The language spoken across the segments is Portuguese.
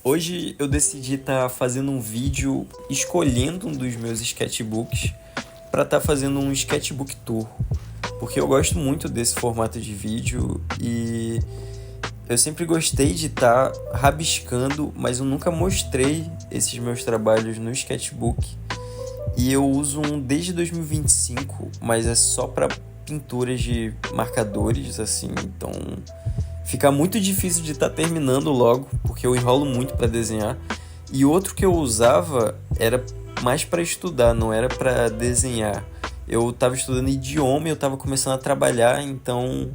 Hoje eu decidi estar fazendo um vídeo escolhendo um dos meus sketchbooks para estar fazendo um sketchbook tour, porque eu gosto muito desse formato de vídeo e eu sempre gostei de estar rabiscando, mas eu nunca mostrei esses meus trabalhos no sketchbook. E eu uso um desde 2025, mas é só para pinturas de marcadores, assim, então fica muito difícil de estar terminando logo, porque eu enrolo muito para desenhar. E outro que eu usava era mais para estudar, não era para desenhar. Eu estava estudando idioma e eu estava começando a trabalhar, então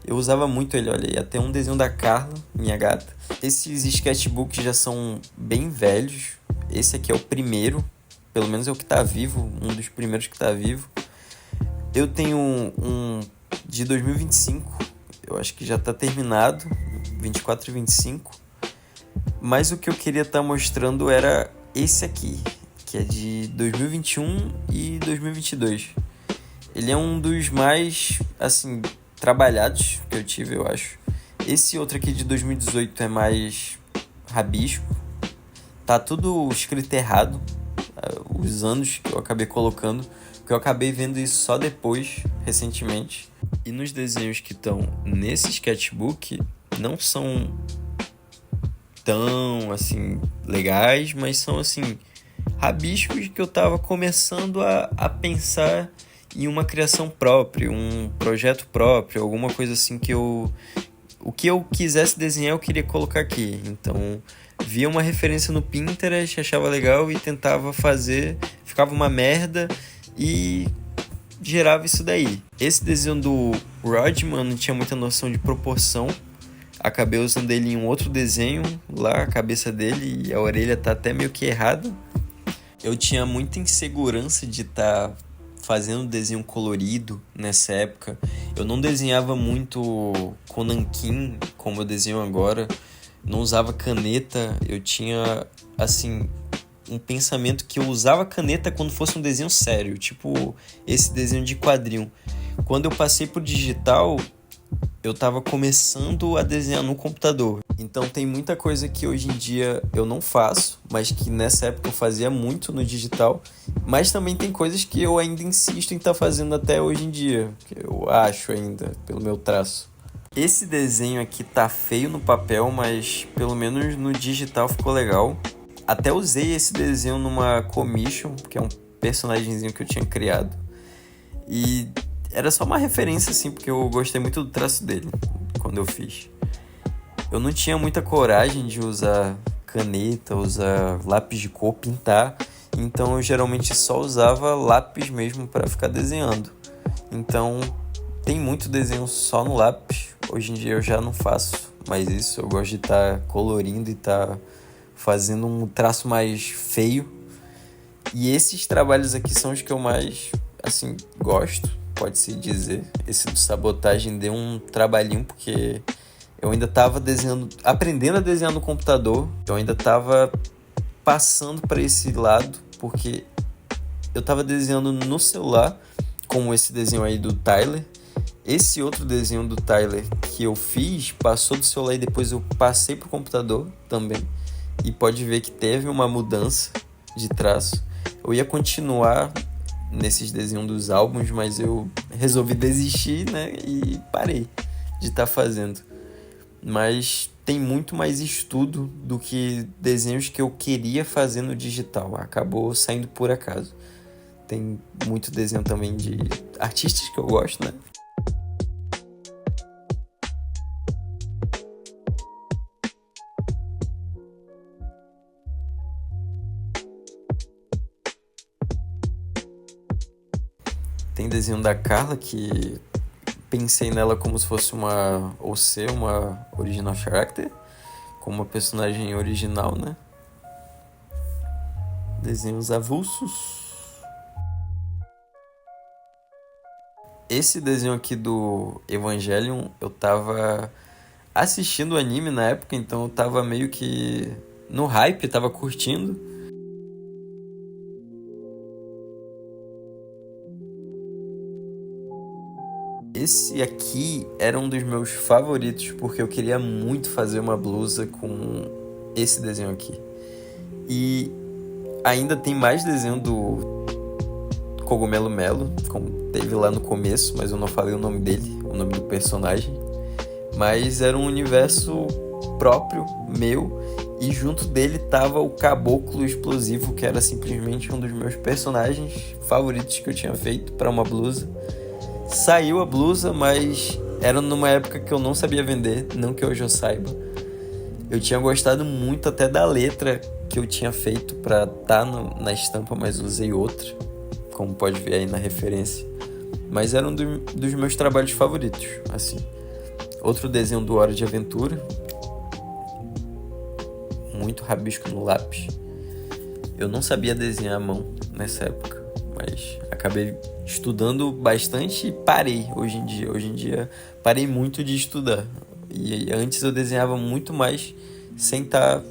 eu usava muito ele. Olha aí, até um desenho da Carla, minha gata. Esses sketchbooks já são bem velhos. Esse aqui é o primeiro, pelo menos é o que está vivo, um dos primeiros que está vivo. Eu tenho um de 2025, eu acho que já está terminado, 24 e 25. Mas o que eu queria estar mostrando era esse aqui, que é de 2021 e 2022. Ele é um dos mais, assim, trabalhados que eu tive, eu acho. Esse outro aqui de 2018 é mais rabisco. Tá tudo escrito errado, os anos que eu acabei colocando, porque eu acabei vendo isso só depois, recentemente. E nos desenhos que estão nesse sketchbook não são tão, assim, legais, mas são, assim, rabiscos que eu tava começando a pensar em uma criação própria, um projeto próprio, alguma coisa assim que o que eu quisesse desenhar eu queria colocar aqui. Então via uma referência no Pinterest, achava legal e tentava fazer, ficava uma merda e gerava isso daí. Esse desenho do Rodman não tinha muita noção de proporção, acabei usando ele em um outro desenho lá, a cabeça dele e a orelha tá até meio que errada. Eu tinha muita insegurança de estar fazendo desenho colorido nessa época. Eu não desenhava muito com nanquim como eu desenho agora, não usava caneta. Eu tinha, assim, um pensamento que eu usava caneta quando fosse um desenho sério, tipo esse desenho de quadrinho. Quando eu passei pro digital, eu tava começando a desenhar no computador. Então tem muita coisa que hoje em dia eu não faço, mas que nessa época eu fazia muito no digital. Mas também tem coisas que eu ainda insisto em estar fazendo até hoje em dia, que eu acho ainda, pelo meu traço. Esse desenho aqui tá feio no papel, mas pelo menos no digital ficou legal. Até usei esse desenho numa commission, que é um personagemzinho que eu tinha criado. E era só uma referência, assim, porque eu gostei muito do traço dele quando eu fiz. Eu não tinha muita coragem de usar caneta, usar lápis de cor, pintar. Então eu geralmente só usava lápis mesmo para ficar desenhando. Então tem muito desenho só no lápis. Hoje em dia eu já não faço mais isso. Eu gosto de estar colorindo e estar fazendo um traço mais feio. E esses trabalhos aqui são os que eu mais, assim, gosto, pode-se dizer. Esse do Sabotagem deu um trabalhinho, porque eu ainda estava desenhando, aprendendo a desenhar no computador. Eu ainda estava passando para esse lado, porque eu estava desenhando no celular, como esse desenho aí do Tyler. Esse outro desenho do Tyler que eu fiz passou do celular e depois eu passei pro computador também. E pode ver que teve uma mudança de traço. Eu ia continuar nesses desenhos dos álbuns, mas eu resolvi desistir, né? E parei de estar fazendo. Mas tem muito mais estudo do que desenhos que eu queria fazer no digital. Acabou saindo por acaso. Tem muito desenho também de artistas que eu gosto, né? Tem desenho da Carla que pensei nela como se fosse uma, ou ser uma original character, como uma personagem original, né? Desenhos avulsos. Esse desenho aqui do Evangelion, eu tava assistindo o anime na época, então eu tava meio que no hype, tava curtindo. Esse aqui era um dos meus favoritos, porque eu queria muito fazer uma blusa com esse desenho aqui. E ainda tem mais desenho do Cogumelo Melo, como teve lá no começo, mas eu não falei o nome dele, o nome do personagem. Mas era um universo próprio, meu, e junto dele tava o Caboclo Explosivo, que era simplesmente um dos meus personagens favoritos que eu tinha feito para uma blusa. Saiu a blusa, mas era numa época que eu não sabia vender, não que hoje eu saiba. Eu tinha gostado muito até da letra que eu tinha feito para estar na estampa, mas usei outra, como pode ver aí na referência. Mas era um dos meus trabalhos favoritos, assim. Outro desenho do Hora de Aventura. Muito rabisco no lápis. Eu não sabia desenhar à mão nessa época, mas acabei estudando bastante e parei hoje em dia. Hoje em dia parei muito de estudar. E antes eu desenhava muito mais sem estar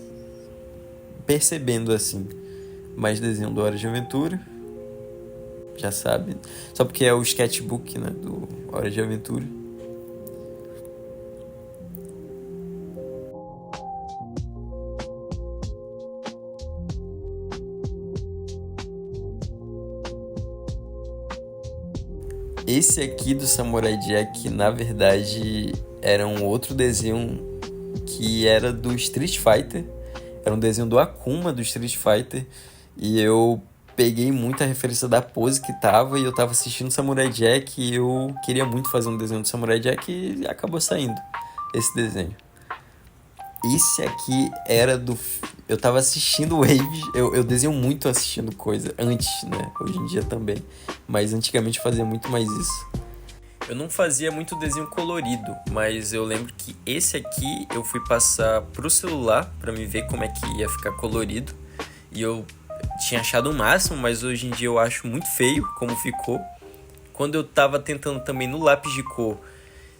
percebendo assim. Mais desenho do Hora de Aventura. Já sabe. Só porque é o sketchbook, né, do Hora de Aventura. Esse aqui do Samurai Jack, na verdade, era um outro desenho que era do Street Fighter. Era um desenho do Akuma, do Street Fighter. E eu peguei muita referência da pose que tava. E eu tava assistindo Samurai Jack e eu queria muito fazer um desenho do Samurai Jack e acabou saindo esse desenho. Esse aqui era do... Eu tava assistindo Waves. Eu desenho muito assistindo coisa. Antes, né? Hoje em dia também. Mas antigamente eu fazia muito mais isso. Eu não fazia muito desenho colorido. Mas eu lembro que esse aqui eu fui passar pro celular pra me ver como é que ia ficar colorido. E eu tinha achado o máximo. Mas hoje em dia eu acho muito feio como ficou. Quando eu tava tentando também no lápis de cor,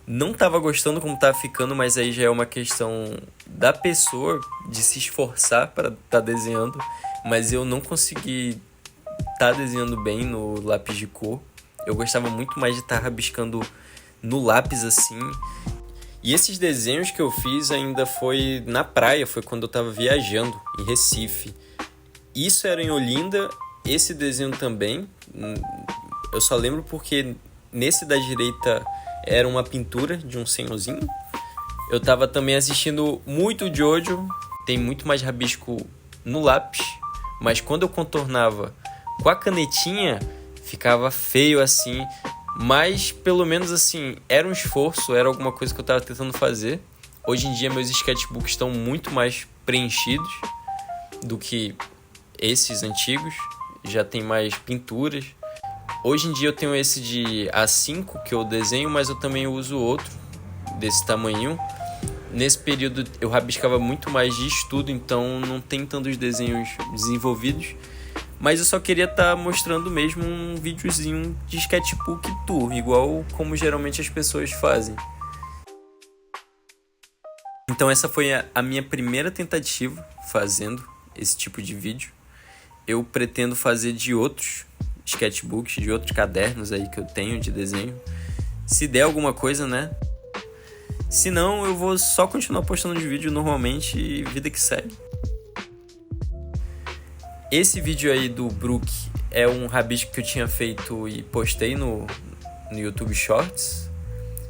não tava gostando como tava ficando, mas aí já é uma questão da pessoa de se esforçar para tá desenhando, mas eu não consegui tá desenhando bem no lápis de cor. Eu gostava muito mais de estar rabiscando no lápis assim. E esses desenhos que eu fiz ainda foi na praia, foi quando eu tava viajando em Recife. Isso era em Olinda, esse desenho também. Eu só lembro porque nesse da direita era uma pintura de um senhorzinho. Eu tava também assistindo muito Jojo. Tem muito mais rabisco no lápis. Mas quando eu contornava com a canetinha, ficava feio assim. Mas pelo menos assim, era um esforço. Era alguma coisa que eu tava tentando fazer. Hoje em dia meus sketchbooks estão muito mais preenchidos do que esses antigos. Já tem mais pinturas. Hoje em dia eu tenho esse de A5 que eu desenho, mas eu também uso outro desse tamanho. Nesse período eu rabiscava muito mais de estudo, então não tem tantos desenhos desenvolvidos. Mas eu só queria estar mostrando mesmo um videozinho de sketchbook tour, igual como geralmente as pessoas fazem. Então essa foi a minha primeira tentativa fazendo esse tipo de vídeo. Eu pretendo fazer de outros sketchbooks, de outros cadernos aí que eu tenho de desenho. Se der alguma coisa, né? Se não, eu vou só continuar postando de vídeo normalmente e vida que segue. Esse vídeo aí do Brook é um rabisco que eu tinha feito e postei no YouTube Shorts.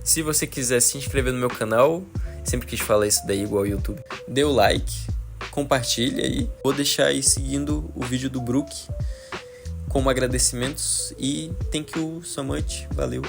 Se você quiser se inscrever no meu canal, sempre quis falar isso daí igual ao YouTube, dê o like, compartilha e vou deixar aí seguindo o vídeo do Brook como agradecimentos e thank you so much, valeu!